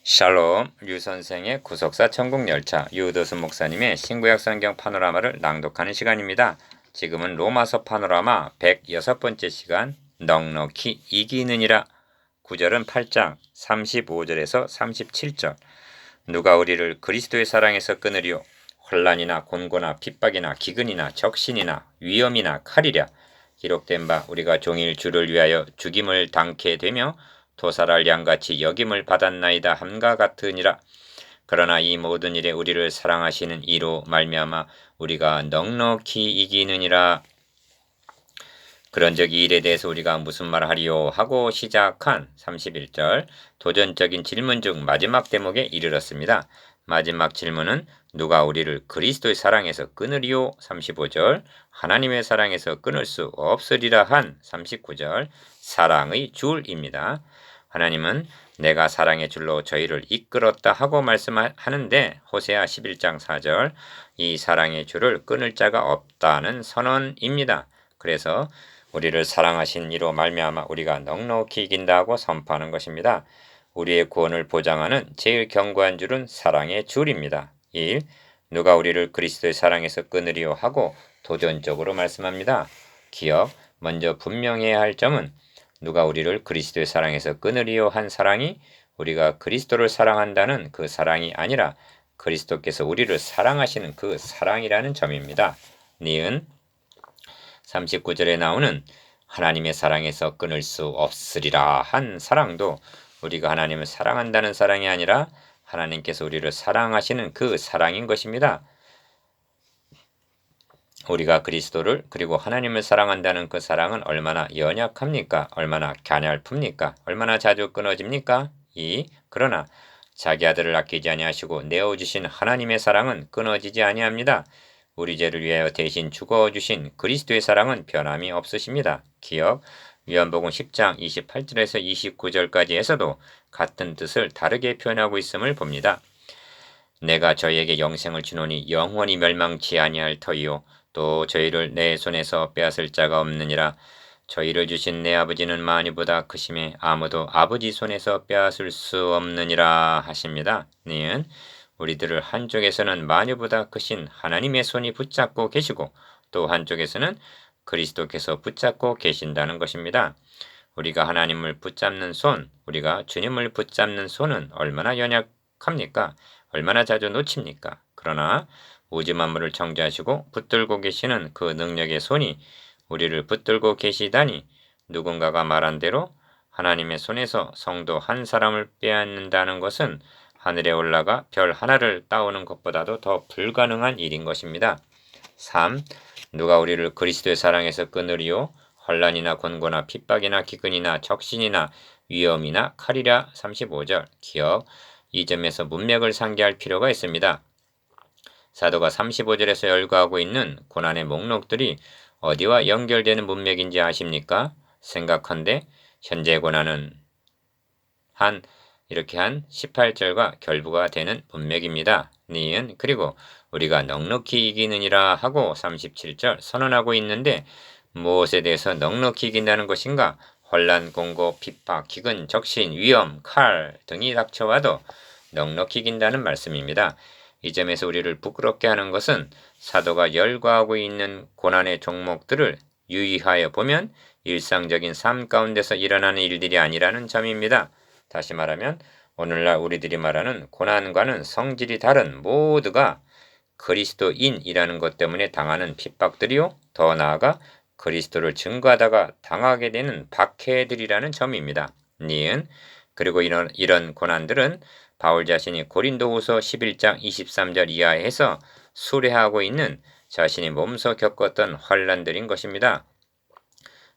샬롬, 류 선생의 구속사 천국열차, 유도수 목사님의 신구약 성경 파노라마를 낭독하는 시간입니다. 지금은 로마서 파노라마 106번째 시간, 넉넉히 이기느니라. 구절은 8장 35절에서 37절. 누가 우리를 그리스도의 사랑에서 끊으리요? 혼란이나 곤고나 핍박이나 기근이나 적신이나 위험이나 칼이랴. 기록된 바 우리가 종일 주를 위하여 죽임을 당케 되며 도살할 양같이 여김을 받았나이다 함과 같으니라. 그러나 이 모든 일에 우리를 사랑하시는 이로 말미암아 우리가 넉넉히 이기느니라. 그런즉 이 일에 대해서 우리가 무슨 말을 하리요 하고 시작한 31절 도전적인 질문 중 마지막 대목에 이르렀습니다. 마지막 질문은 누가 우리를 그리스도의 사랑에서 끊으리요? 35절 하나님의 사랑에서 끊을 수 없으리라 한 39절 사랑의 줄입니다. 하나님은 내가 사랑의 줄로 저희를 이끌었다 하고 말씀하는데 호세아 11장 4절 이 사랑의 줄을 끊을 자가 없다는 선언입니다. 그래서 우리를 사랑하신 이로 말미암아 우리가 넉넉히 이긴다고 선포하는 것입니다. 우리의 구원을 보장하는 제일 견고한 줄은 사랑의 줄입니다. 1. 누가 우리를 그리스도의 사랑에서 끊으리요 하고 도전적으로 말씀합니다. 기억, 먼저 분명해야 할 점은 누가 우리를 그리스도의 사랑에서 끊으리요 한 사랑이 우리가 그리스도를 사랑한다는 그 사랑이 아니라 그리스도께서 우리를 사랑하시는 그 사랑이라는 점입니다. 니은 39절에 나오는 하나님의 사랑에서 끊을 수 없으리라 한 사랑도 우리가 하나님을 사랑한다는 사랑이 아니라 하나님께서 우리를 사랑하시는 그 사랑인 것입니다. 우리가 그리스도를 그리고 하나님을 사랑한다는 그 사랑은 얼마나 연약합니까? 얼마나 갸냘픕니까? 얼마나 자주 끊어집니까? 그러나 자기 아들을 아끼지 아니하시고 내어주신 하나님의 사랑은 끊어지지 아니합니다. 우리 죄를 위하여 대신 죽어주신 그리스도의 사랑은 변함이 없으십니다. 기억, 요한복음 10장 28절에서 29절까지에서도 같은 뜻을 다르게 표현하고 있음을 봅니다. 내가 저희에게 영생을 주노니 영원히 멸망치 아니할 터이요 또 저희를 내 손에서 빼앗을 자가 없느니라. 저희를 주신 내 아버지는 많이보다 크심에 아무도 아버지 손에서 빼앗을 수 없느니라 하십니다. 니은 우리들을 한쪽에서는 많이보다 크신 하나님의 손이 붙잡고 계시고 또 한쪽에서는 그리스도께서 붙잡고 계신다는 것입니다. 우리가 하나님을 붙잡는 손, 우리가 주님을 붙잡는 손은 얼마나 연약합니까? 얼마나 자주 놓칩니까? 그러나 우주 만물을 창조하시고 붙들고 계시는 그 능력의 손이 우리를 붙들고 계시다니 누군가가 말한 대로 하나님의 손에서 성도 한 사람을 빼앗는다는 것은 하늘에 올라가 별 하나를 따오는 것보다도 더 불가능한 일인 것입니다. 3. 누가 우리를 그리스도의 사랑에서 끊으리요? 혼란이나 곤고나 핍박이나 기근이나 적신이나 위험이나 칼이라. 35절 기억 이 점에서 문맥을 상기할 필요가 있습니다. 사도가 35절에서 열거하고 있는 고난의 목록들이 어디와 연결되는 문맥인지 아십니까? 생각한데 현재 고난은 이렇게 한 18절과 결부가 되는 문맥입니다. 니은 그리고 우리가 넉넉히 이기느니라 하고 37절 선언하고 있는데 무엇에 대해서 넉넉히 이긴다는 것인가? 혼란, 공고, 핍박, 기근, 적신, 위험, 칼 등이 닥쳐와도 넉넉히 이긴다는 말씀입니다. 이 점에서 우리를 부끄럽게 하는 것은 사도가 열거하고 있는 고난의 종목들을 유의하여 보면 일상적인 삶 가운데서 일어나는 일들이 아니라는 점입니다. 다시 말하면 오늘날 우리들이 말하는 고난과는 성질이 다른 모두가 그리스도인이라는 것 때문에 당하는 핍박들이요. 더 나아가 그리스도를 증거하다가 당하게 되는 박해들이라는 점입니다. 니은 그리고 이런 고난들은 바울 자신이 고린도후서 11장 23절 이하에서 수레하고 있는 자신이 몸소 겪었던 환란들인 것입니다.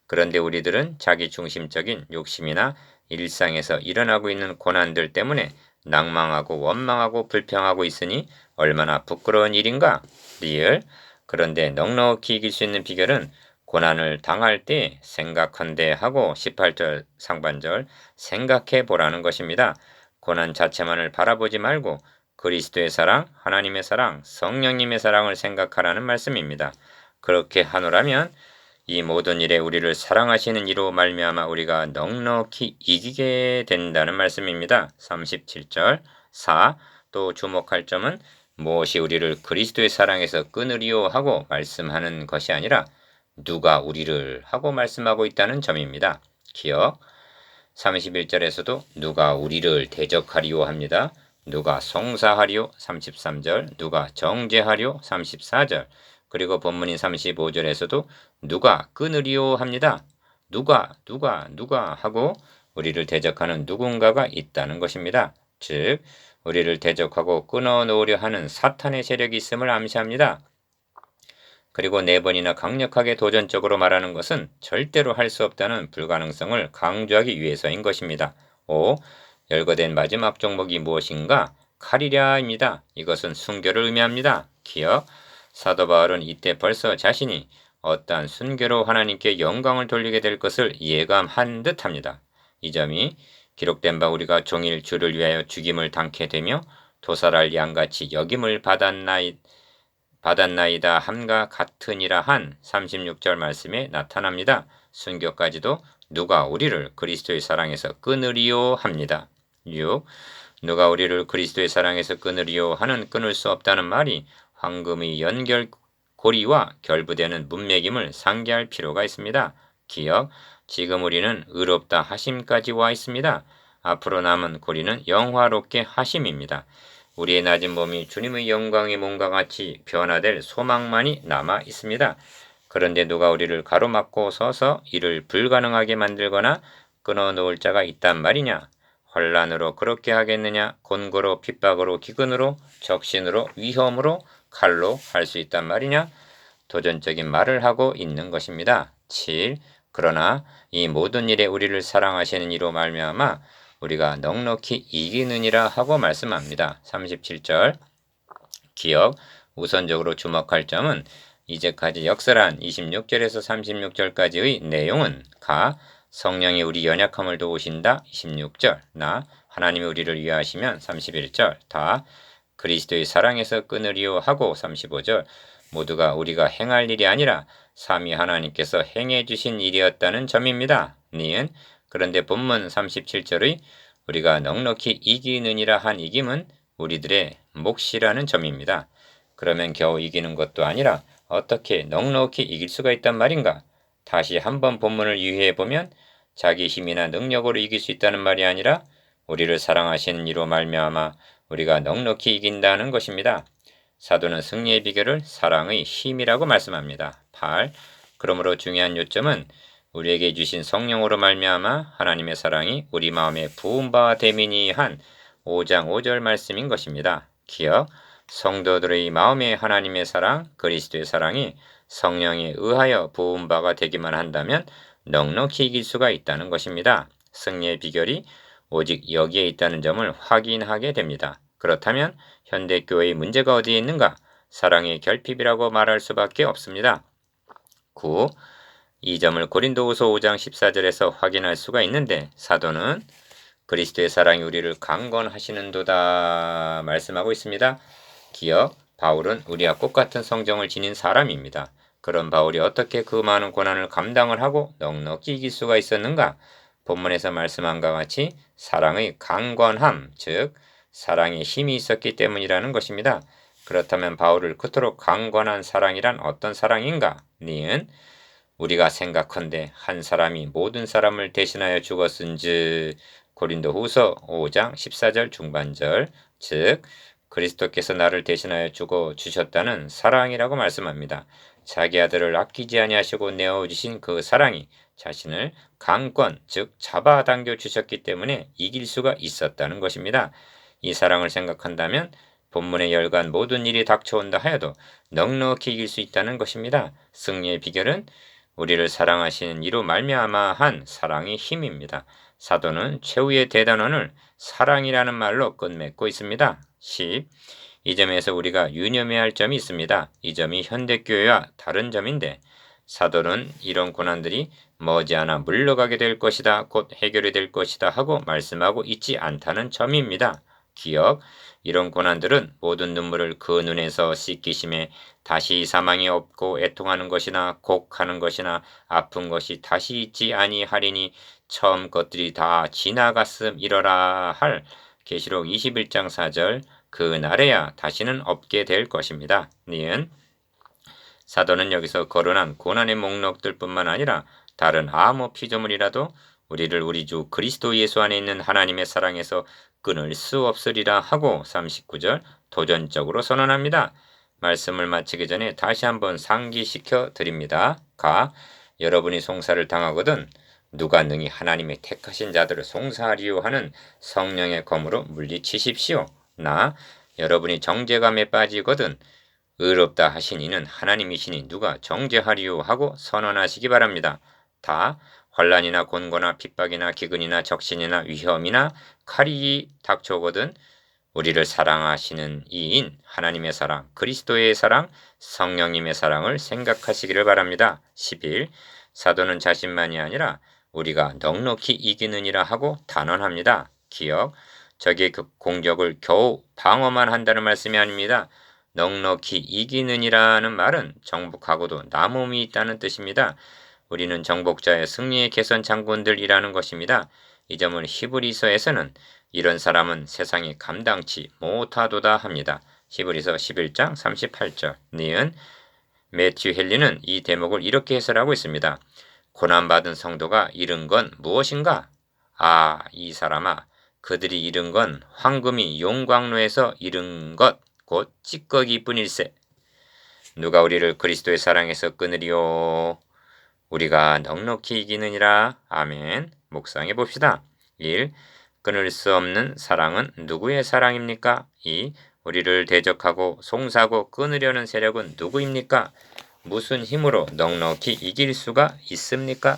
그런데 우리들은 자기 중심적인 욕심이나 일상에서 일어나고 있는 고난들 때문에 낭망하고 원망하고 불평하고 있으니 얼마나 부끄러운 일인가? 리얼. 그런데 넉넉히 이길 수 있는 비결은 고난을 당할 때 생각한대 하고 18절 상반절 생각해 보라는 것입니다. 고난 자체만을 바라보지 말고 그리스도의 사랑, 하나님의 사랑, 성령님의 사랑을 생각하라는 말씀입니다. 그렇게 하노라면 이 모든 일에 우리를 사랑하시는 이로 말미암아 우리가 넉넉히 이기게 된다는 말씀입니다. 37절 4. 또 주목할 점은 무엇이 우리를 그리스도의 사랑에서 끊으리요 하고 말씀하는 것이 아니라 누가 우리를 하고 말씀하고 있다는 점입니다. 기억 31절에서도 누가 우리를 대적하리요 합니다. 누가 송사하리요 33절, 누가 정죄하리요 34절, 그리고 본문인 35절에서도 누가 끊으리요 합니다. 누가 하고 우리를 대적하는 누군가가 있다는 것입니다. 즉 우리를 대적하고 끊어놓으려 하는 사탄의 세력이 있음을 암시합니다. 그리고 4번이나 강력하게 도전적으로 말하는 것은 절대로 할 수 없다는 불가능성을 강조하기 위해서인 것입니다. 5. 열거된 마지막 종목이 무엇인가? 칼이랴입니다. 이것은 순교를 의미합니다. 기억. 사도 바울은 이때 벌써 자신이 어떠한 순교로 하나님께 영광을 돌리게 될 것을 예감한 듯합니다. 이 점이 기록된 바 우리가 종일 주를 위하여 죽임을 당케 되며 도살할 양같이 여김을 받았나이다 함과 같으니라 한 36절 말씀에 나타납니다. 순교까지도 누가 우리를 그리스도의 사랑에서 끊으리요 합니다. 6. 누가 우리를 그리스도의 사랑에서 끊으리요 하는 끊을 수 없다는 말이 황금의 연결고리와 결부되는 문맥임을 상기할 필요가 있습니다. 기억, 지금 우리는 의롭다 하심까지 와 있습니다. 앞으로 남은 고리는 영화롭게 하심입니다. 우리의 낮은 몸이 주님의 영광의 몸과 같이 변화될 소망만이 남아 있습니다. 그런데 누가 우리를 가로막고 서서 이를 불가능하게 만들거나 끊어놓을 자가 있단 말이냐? 환난으로 그렇게 하겠느냐? 곤고로 핍박으로 기근으로 적신으로 위험으로 칼로 할 수 있단 말이냐? 도전적인 말을 하고 있는 것입니다. 7. 그러나 이 모든 일에 우리를 사랑하시는 이로 말미암아 우리가 넉넉히 이기느니라 하고 말씀합니다. 37절 기억, 우선적으로 주목할 점은 이제까지 역설한 26절에서 36절까지의 내용은 가, 성령이 우리 연약함을 도우신다 26절, 나, 하나님이 우리를 위하시면 31절, 다, 그리스도의 사랑에서 끊으리요 하고 35절, 모두가 우리가 행할 일이 아니라 삼위 하나님께서 행해 주신 일이었다는 점입니다. 니은 그런데 본문 37절의 우리가 넉넉히 이기느니라 한 이김은 우리들의 몫이라는 점입니다. 그러면 겨우 이기는 것도 아니라 어떻게 넉넉히 이길 수가 있단 말인가? 다시 한번 본문을 유의해 보면 자기 힘이나 능력으로 이길 수 있다는 말이 아니라 우리를 사랑하시는 이로 말미암아 우리가 넉넉히 이긴다는 것입니다. 사도는 승리의 비결을 사랑의 힘이라고 말씀합니다. 8. 그러므로 중요한 요점은 우리에게 주신 성령으로 말미암아 하나님의 사랑이 우리 마음에 부은 바 되미니 한 5장 5절 말씀인 것입니다. 기억, 성도들의 마음에 하나님의 사랑, 그리스도의 사랑이 성령에 의하여 부은 바가 되기만 한다면 넉넉히 이길 수가 있다는 것입니다. 승리의 비결이 오직 여기에 있다는 점을 확인하게 됩니다. 그렇다면 현대교회의 문제가 어디에 있는가? 사랑의 결핍이라고 말할 수밖에 없습니다. 9. 이 점을 고린도후서 5장 14절에서 확인할 수가 있는데 사도는 그리스도의 사랑이 우리를 강건하시는도다 말씀하고 있습니다. 기억, 바울은 우리와 똑같은 성정을 지닌 사람입니다. 그런 바울이 어떻게 그 많은 고난을 감당을 하고 넉넉히 이길 수가 있었는가? 본문에서 말씀한과 같이 사랑의 강건함, 즉 사랑의 힘이 있었기 때문이라는 것입니다. 그렇다면 바울을 그토록 강건한 사랑이란 어떤 사랑인가? 니은 우리가 생각컨대 한 사람이 모든 사람을 대신하여 죽었은즉 고린도후서 5장 14절 중반절 즉 그리스도께서 나를 대신하여 죽어 주셨다는 사랑이라고 말씀합니다. 자기 아들을 아끼지 아니하시고 내어주신 그 사랑이 자신을 강권 즉 잡아당겨 주셨기 때문에 이길 수가 있었다는 것입니다. 이 사랑을 생각한다면 본문에 열간 모든 일이 닥쳐온다 하여도 넉넉히 이길 수 있다는 것입니다. 승리의 비결은 우리를 사랑하시는 이로 말미암아 한 사랑의 힘입니다. 사도는 최후의 대단원을 사랑이라는 말로 끝맺고 있습니다. 10. 이 점에서 우리가 유념해야 할 점이 있습니다. 이 점이 현대교회와 다른 점인데 사도는 이런 고난들이 머지않아 물러가게 될 것이다, 곧 해결이 될 것이다 하고 말씀하고 있지 않다는 점입니다. 기억. 이런 고난들은 모든 눈물을 그 눈에서 씻기심에 다시 사망이 없고 애통하는 것이나 곡하는 것이나 아픈 것이 다시 있지 아니하리니 처음 것들이 다 지나갔음이러라 할 계시록 21장 4절. 그 날에야 다시는 없게 될 것입니다. 니은 사도는 여기서 거론한 고난의 목록들뿐만 아니라 다른 아무 피조물이라도 우리를 우리 주 그리스도 예수 안에 있는 하나님의 사랑에서 끊을 수 없으리라 하고 39절 도전적으로 선언합니다. 말씀을 마치기 전에 다시 한번 상기시켜 드립니다. 가. 여러분이 송사를 당하거든 누가 능히 하나님의 택하신 자들을 송사하리요 하는 성령의 검으로 물리치십시오. 나. 여러분이 정죄감에 빠지거든 의롭다 하신 이는 하나님이시니 누가 정죄하리요 하고 선언하시기 바랍니다. 다. 환난이나 곤고나 핍박이나 기근이나 적신이나 위험이나 칼이 닥쳐오거든 우리를 사랑하시는 이인 하나님의 사랑, 그리스도의 사랑, 성령님의 사랑을 생각하시기를 바랍니다. 11. 사도는 자신만이 아니라 우리가 넉넉히 이기느니라 하고 단언합니다. 기억. 적의 그 공격을 겨우 방어만 한다는 말씀이 아닙니다. 넉넉히 이기느니라는 말은 정복하고도 남음이 있다는 뜻입니다. 우리는 정복자의 승리의 개선 장군들이라는 것입니다. 이 점은 히브리서에서는 이런 사람은 세상에 감당치 못하도다 합니다. 히브리서 11장 38절. 니은 매튜 헨리는 이 대목을 이렇게 해설하고 있습니다. 고난받은 성도가 잃은 건 무엇인가? 아, 이 사람아, 그들이 잃은 건 황금이 용광로에서 잃은 것, 곧 찌꺼기뿐일세. 누가 우리를 그리스도의 사랑에서 끊으리요? 우리가 넉넉히 이기느니라. 아멘. 묵상해 봅시다. 1. 끊을 수 없는 사랑은 누구의 사랑입니까? 2. 우리를 대적하고 송사하고 끊으려는 세력은 누구입니까? 무슨 힘으로 넉넉히 이길 수가 있습니까?